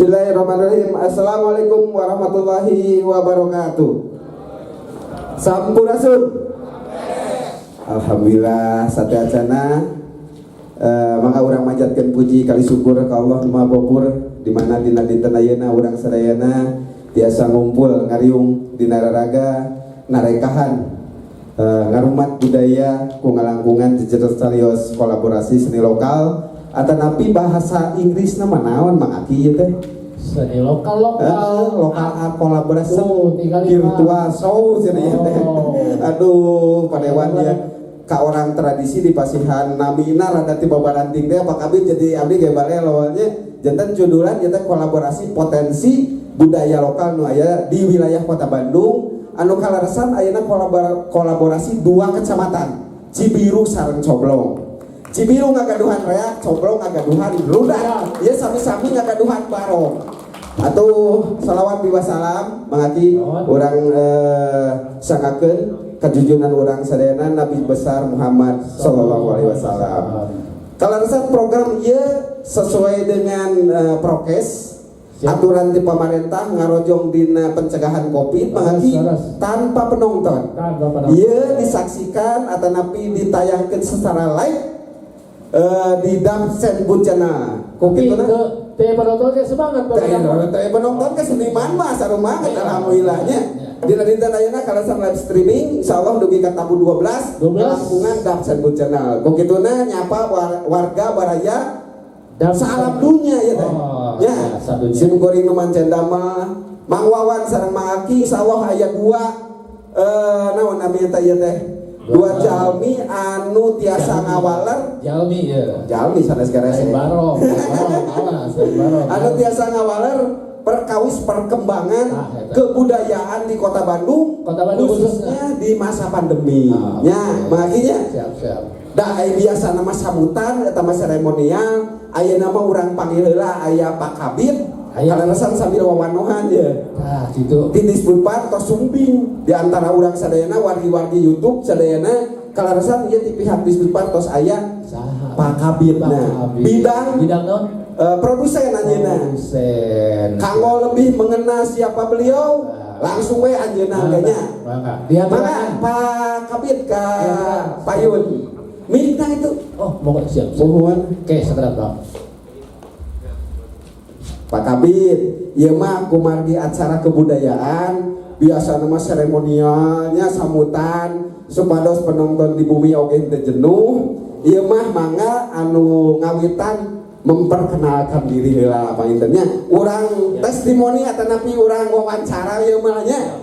Bismillahirrahmanirrahim. Assalamualaikum warahmatullahi wabarakatuh. Sampurasun. Alhamdulillah satya jana Maka urang manjatkeun puji kali syukur ka Allah Maha Gopur di mana dina dinten ayeuna urang sadayana tiasa ngumpul ngariung dina raraga narekahan ngarumat budaya ku ngalangkungan jejer salios kolaborasi seni lokal atanapi bahasa Inggrisna manaon Mang Aki ieu teh seni lokal art kolaborasi virtual show cenah teh. Aduh padewan ya ka orang tradisi di Pasihan namina rada ti babaranting teh apa kabeh jadi abdi ge bale lawannya janten judulan eta kolaborasi potensi budaya lokal nu aya di wilayah Kota Bandung anu kalaresan ayeuna kolaborasi dua kecamatan Cibiru sareng Coblong. Cibiru ngagaduhan reak, Coblong ngagaduhan ludah. Ieu sami-sami ngagaduhan barong. Atuh salawat biwasalam mangaki urang sangakeun kejujuran orang sadayana Nabi besar Muhammad Sallallahu Alaihi Wasallam. Kalaresan program ieu sesuai dengan prokes aturan di pemerintah ngarojong dina pencegahan Covid mangaki tanpa penonton. Ieu disaksikan atanapi ditayangkeun secara live di Damsen Bucana. Kokituna teh penonton ge semangat teh penonton ke seniman mah sarua alhamdulillahnya. Dina dinten ayeuna kalasan live streaming insyaallah dugi ka tabu 12 lingkungan Damsen Channel. Ku kituna nyapa warga baraya salam dunya ya teh. Ya, sim goreng nu mancen damel Mang Wawan sareng Mang Aki insyaallah aya dua naon namanya teh ieu teh. Dua jalmi anu tiasa ngawaler. Jalmi ya. Jalmi sanes garese. Barong. Anu tiasa ngawaler perkawis perkembangan kebudayaan di Kota Bandung khususnya di masa pandemi nya makanya siap da biasa nama sambutan eta mah seremonial ayeuna mah urang panggil heula aya Pak Kabid kalaresan sambil wawanohan ye gitu di Disputpat tos sumbing di antara urang sadayana wargi-wargi YouTube sadayana kalaresan ieu ti pihak Disputpat tos aya Pak Kabid nah bidang non produsen anjeuna. Kanggo lebih mengenal siapa beliau, langsung we anjeuna ganya. Maka Pak Kabid ka Payun. Minta itu. Oh, monggo siap. Mohon. Oke, sekedap, Pak. Pak Kabid, ieu mah kumargi acara kebudayaan, biasa nama seremonialnya sambutan supados penonton di bumi oge teu jenuh. Ieu mah mangga anu ngawitan memperkenalkan diri heula pangintennya urang testimoni atanapi urang wawancara ieu mah nya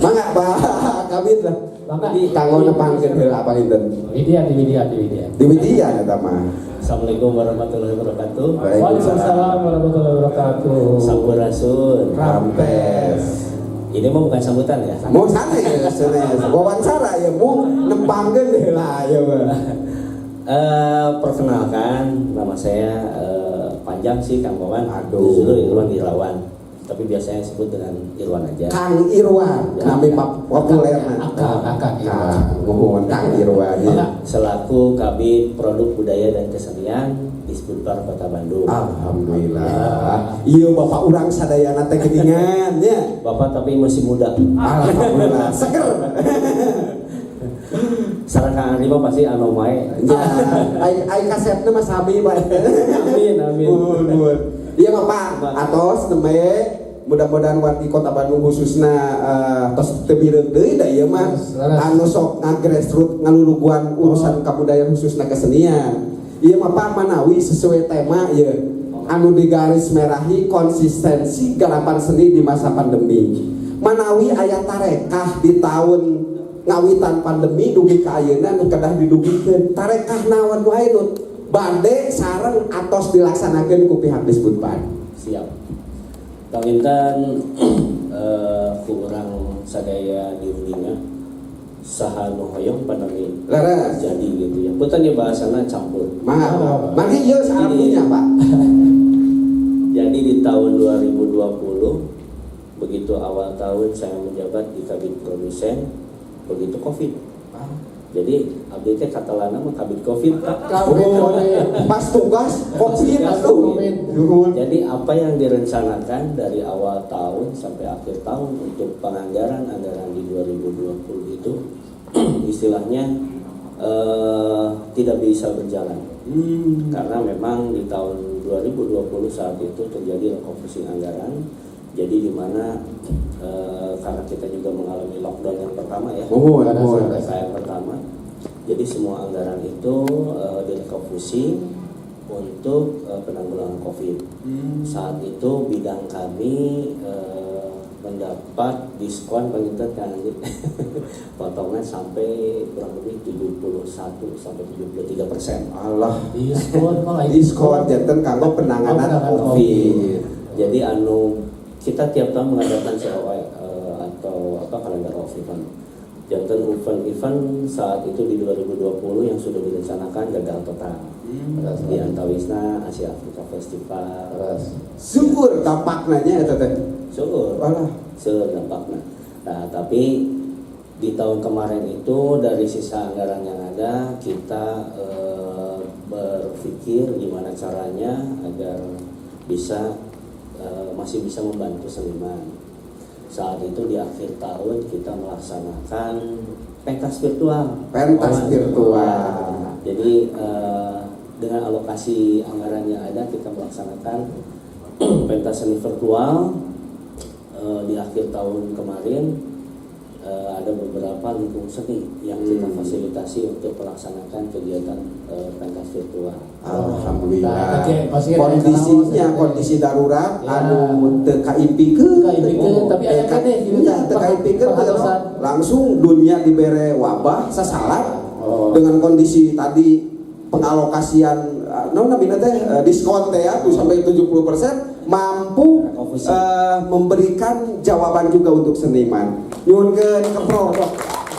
mangga Pak Kabid lah kanggo nepangkeun heula panginten di media eta mah. Assalamualaikum warahmatullahi wabarakatuh. Waalaikumsalam warahmatullahi wabarakatuh. Sampurasun Rampes ini mah bukan sambutan ya mau sanes wawancara ya mau nepangkeun heula ya perkenalkan nama saya panjang sih Kang Wawan. Dulu Irwan Irawan, tapi biasanya sebut dengan Irwan aja. Kang Irwan, kami populerna. Kang Irwan. Selaku Kabid Produk Budaya dan Kesenian Disputpar Kota Bandung. Alhamdulillah. Iya Bapak urang sadayana teh geuningan nya. Bapak tapi masih muda. Alhamdulillah. Seger. Sareng Kang Ari mah pasti anu mae. Ya, ai kasepna mah sami bae. Amin. Iya mah Pak, atos nembe mudah-mudahan wargi Kota Bandung khususna tos teu bireug deui da ieu mah anu sok ngagrassroots ngaluluguan urusan kabudayaan khususna kesenian. Ieu mah Pak manawi sesuai tema ieu anu digaris merahi konsistensi garapan seni di masa pandemi. Manawi aya tarekah di tahun ngawitan pandemi dugi ka ayeuna nu kedah didugikeun tarekah naon wae nu bade sareng atos dilaksanakeun ku pihak Disputpat. Siap. Panginten ku urang sadaya diundingna saha nu hoyong pandemi Leres jadi gitu ya. Punten ieu bahasana campur. Mangga. Mangga ieu salamnya Pak. Jadi di tahun 2020 begitu awal tahun saya menjabat di Kabid Produsen begitu Covid. Jadi abdi teh katalana mah Kabid Covid Pak. Pas tugas Covid atuh. Jadi apa yang direncanakan dari awal tahun sampai akhir tahun untuk penganggaran anggaran di 2020 itu istilahnya tidak bisa berjalan. Karena memang di tahun 2020 saat itu terjadi refocusing anggaran. Jadi di mana karena kita juga mengalami lockdown yang pertama ya, PPKM pertama. Jadi semua anggaran itu direfocusing untuk penanggulangan COVID. Saat itu bidang kami mendapat diskon pengintet kan potongan sampai kurang lebih 71 sampai 73%. Allah, diskon janten kanggo penanganan COVID. Jadi kita tiap tahun mengadakan COE atau kalender of event. Jantan event saat itu di 2020 yang sudah direncanakan gagal total. Di Antawisna Asia Afrika Festival. Syukur dampaknya ya teteh. Syukur dampaknya. Nah, tapi di tahun kemarin itu dari sisa anggaran yang ada kita berpikir gimana caranya agar masih bisa membantu seniman. Saat itu di akhir tahun kita melaksanakan pentas virtual. Jadi dengan alokasi anggaran yang ada kita melaksanakan pentas seni virtual. Di akhir tahun kemarin ada beberapa lingkung seni yang kita fasilitasi untuk melaksanakan kegiatan pentas virtual. Alhamdulillah. Kondisi darurat teu kaipikeun tapi aya keneh langsung dunia dibere wabah sasalat dengan kondisi tadi pengalokasian diskon teh ya sampai 70% mampu memberikan jawaban juga untuk seniman. Nyuwunkeun ke Prof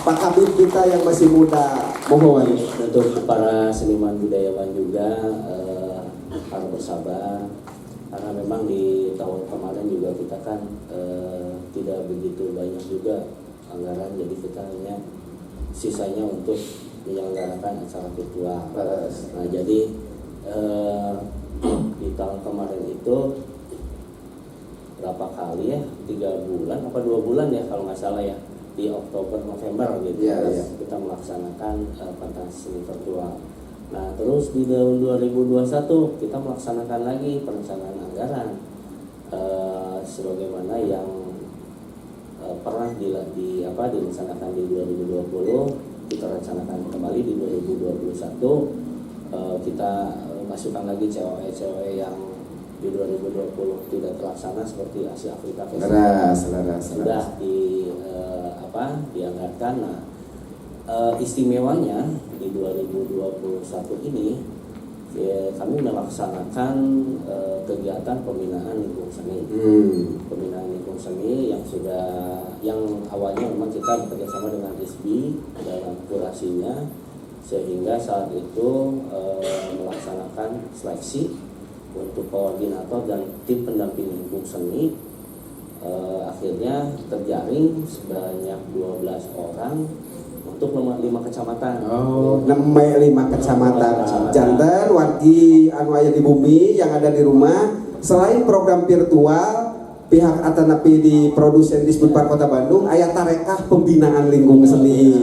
Pak Kabid kita yang masih muda, mohon untuk para seniman budayawan juga harus bersabar karena memang di tahun kemarin juga kita kan tidak begitu banyak juga anggaran, jadi kita hanya sisanya untuk menyelenggarakan acara virtual. Nah, jadi di tahun kemarin itu berapa kali ya, 3 bulan apa 2 bulan ya kalau nggak salah ya, di Oktober November gitu kita melaksanakan pentas seni virtual. Nah, terus di tahun 2021 kita melaksanakan lagi perencanaan anggaran sebagaimana yang pernah direncanakan di 2020, kita rencanakan kembali di 2021. Kita masukkan lagi COE yang di 2020 tidak terlaksana seperti Asia Afrika Festival sudah dianggarkan. Nah, istimewanya di 2021 ini kami melaksanakan kegiatan pembinaan lingkung seni. Pembinaan lingkung seni yang awalnya memang kita bekerjasama dengan ISBI dalam kurasinya, sehingga saat itu melaksanakan seleksi untuk koordinator dan tim pendamping lingkung seni. Akhirnya terjaring sebanyak 12 orang untuk 5 kecamatan. 5 kecamatan. Janten wargi anu aya di bumi yang ada di rumah, selain program virtual pihak Atanapi di produsen Disbudpar Kota Bandung aya tarekah pembinaan lingkung seni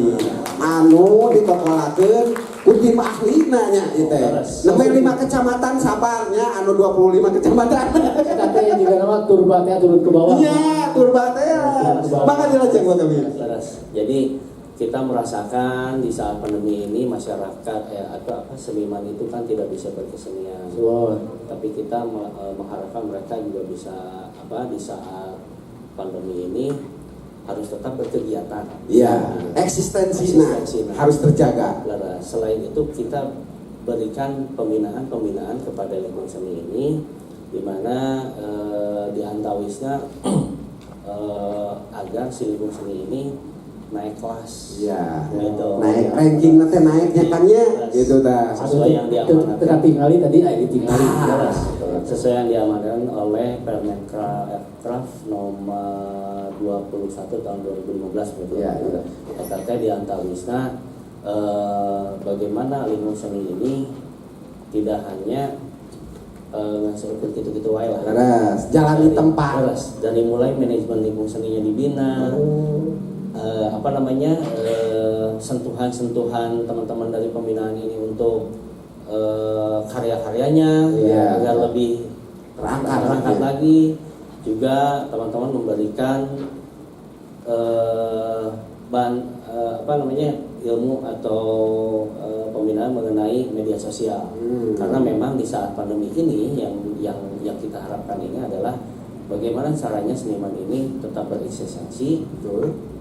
anu ditokolakeun ku tim ahli nanya itu. 5 kecamatan sabarnya anu 25 kecamatan. Eta teh juga nama turba teh turun ke bawah. Iya, turba teh. Maka dilajeng buat kami. Jadi kita merasakan di saat pandemi ini masyarakat seniman itu kan tidak bisa berkesenian. Tapi kita mengharapkan mereka juga bisa di saat pandemi ini harus tetap berkegiatan. Iya, eksistensinya harus terjaga. Selain itu kita berikan pembinaan kepada lingkungan seni ini, di mana di Antawisnya agar si lingkungan seni ini naik kelas, gitu. Naik ranking nanti naiknya kan ya, gitu dah. Sesuai yang diamanatkan. Tinggali tadi, ditinggali. Sesuai yang diamanatkan oleh Permenkra nomor 21 tahun 2015 betul. Terkait di Antawisna, bagaimana lingkungan seni ini tidak hanya seperti itu wae lah. Jalani tempat. Dari mulai manajemen lingkungan seninya dibina. Sentuhan-sentuhan teman-teman dari pembinaan ini untuk karya-karyanya Iya. agar lebih terangkat lagi. Juga teman-teman memberikan ilmu atau pembinaan mengenai media sosial. Karena memang di saat pandemi ini yang kita harapkan ini adalah bagaimana caranya seniman ini tetap bereksistensi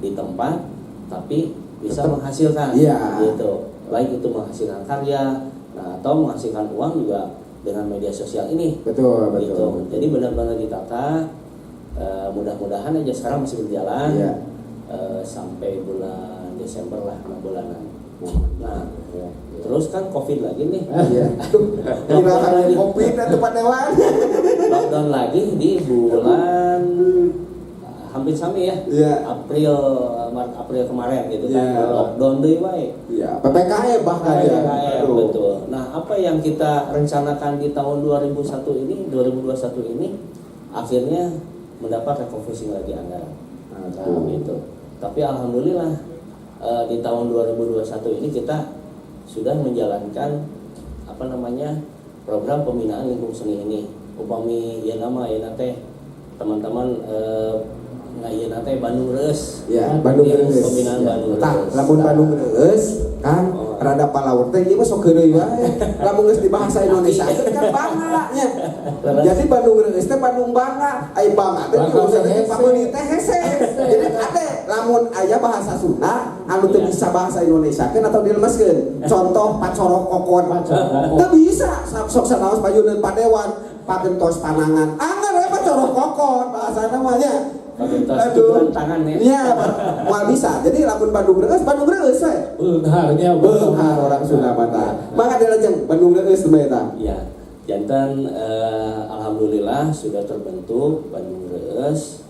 di tempat tapi bisa menghasilkan gitu. Baik itu menghasilkan karya atau menghasilkan uang juga dengan media sosial ini. Betul. Gitu. Jadi benar-benar ditata. Mudah-mudahan aja sekarang masih berjalan sampai bulan Desember lah, 6 bulanan. Nah, terus kan COVID lagi nih. Kira COVID atau Pak Dewan. Lockdown lagi di bulan hampir sama ya. April kemarin gitu kan. Lockdown deh wae. Iya, PPKM bahkan ya. PPKM, betul. Nah, apa yang kita rencanakan di tahun 2021 ini akhirnya mendapat refocusing lagi anggaran. Gitu. Tapi alhamdulillah di tahun 2021 ini kita sudah menjalankan program pembinaan lingkung seni ini. Upami ya nama ya nate teman-teman ngayeuna teh Bandung Reus. Ya, Bandung Reus. Pembinaan Bandung Reus. Tah, lamun Bandung Reus kan rada palaur teh ieu mah sok geudeui wae. Lamun geus di bahasa Indonesia kan bangga nya. Jadi Bandung Reus teh Bandung bangga, ai bangga teh urusan teh pameuli teh hese. Jadi ade lamun aya bahasa Sunda anu teu bisa bahasa Indonesia kan atau dilemeskeun. Contoh pacorok kokon. Teu bisa sok sanaos payuneun Padewan, pagentos panangan. Anggar we pacorok kokon bahasa namanya. Aduh, tangan ya. Iya, moal bisa. Jadi lamun Bandung Reus we. Beunghar orang Sunda mata. Mangga dilajeng Bandung Reus teh eta. Iya. Jantan alhamdulillah sudah terbentuk Bandung Reus.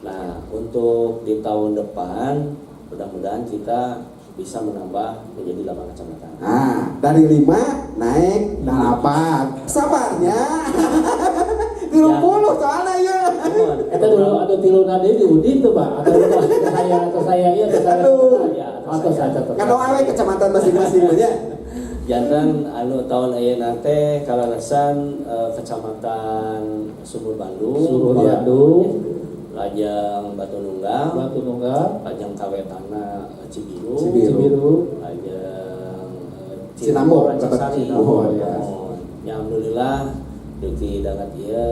Nah, untuk di tahun depan mudah-mudahan kita bisa menambah menjadi 8 kecamatan. Nah, dari 5 naik 8. Sabarnya. 30 soalnya ya. Eta dulu ada tiluna deui di Udin tuh, Pak. Atau saya ieu atau saya. Kalau awe kecamatan masing-masing nya. Jantan tahun ayeuna teh kalarasan kecamatan Sumur Bandung, Lajang Batu Nunggal, Lajang Kawetana Cibiru, Lajang Cinambor, Rancasari. ya. Ya alhamdulillah duki dangat ieu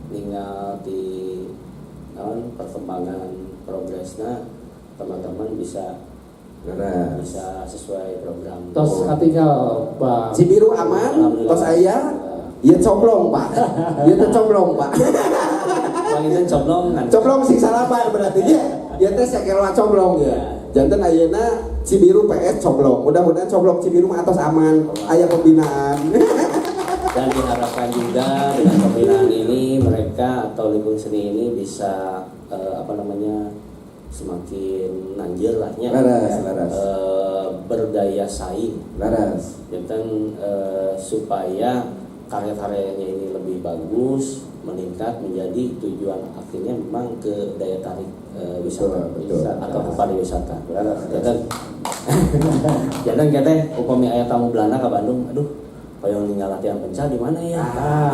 tinggal di perkembangan progresnya teman-teman bisa sesuai program. Tos katinggal Pak. Cibiru aman, tos aya. Ieu coblong, Pak. Ieu teh coblong, Pak. Pangitan coblong kan. Coblong sing salapan berarti ya. Ieu teh sakelwa coblong ya. Janten ayeuna Cibiru PS coblong. Mudah-mudahan coblong Cibiru mah atos aman, aya pembinaan. Dan diharapkan juga dengan pembinaan ini mereka atau lingkung seni ini bisa semakin nanjir lahnya, berdaya saing, dan supaya karya-karyanya ini lebih bagus, meningkat menjadi tujuan akhirnya memang ke daya tarik wisata atau ke pariwisata. Jangan kita upami aya tamu Belanda ke Bandung, aduh payung tinggal latihan penca di mana ya?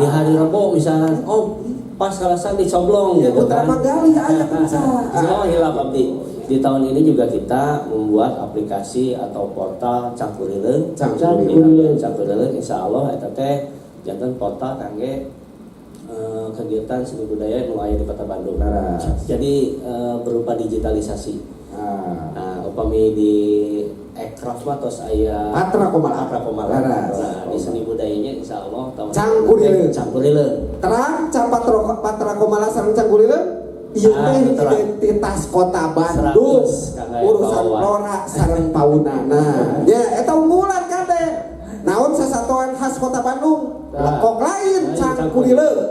Di hari Rebo misalnya, pas kalasan di Coblong gitu kan. Gali aya penca. Hilap abdi. Di tahun ini juga kita membuat aplikasi atau portal Cangkurileung. Cangkurileung insyaallah eta teh janten portal kangge kegiatan seni budaya nu aya di Kota Bandung. Jadi berupa digitalisasi. Nah, upami di Ekraf mah tos aya Patra Komala. Nah, di seni budayanya insyaallah tahun Cangkurileung. Terang Patra Komala sareng Cangkurileung. Ieu teh identitas Kota Bandung. Urusan flora sareng faunana. Ya, eta unggulan kade. Naon sasatuan khas Kota Bandung? Lekok lain Cangkurileung.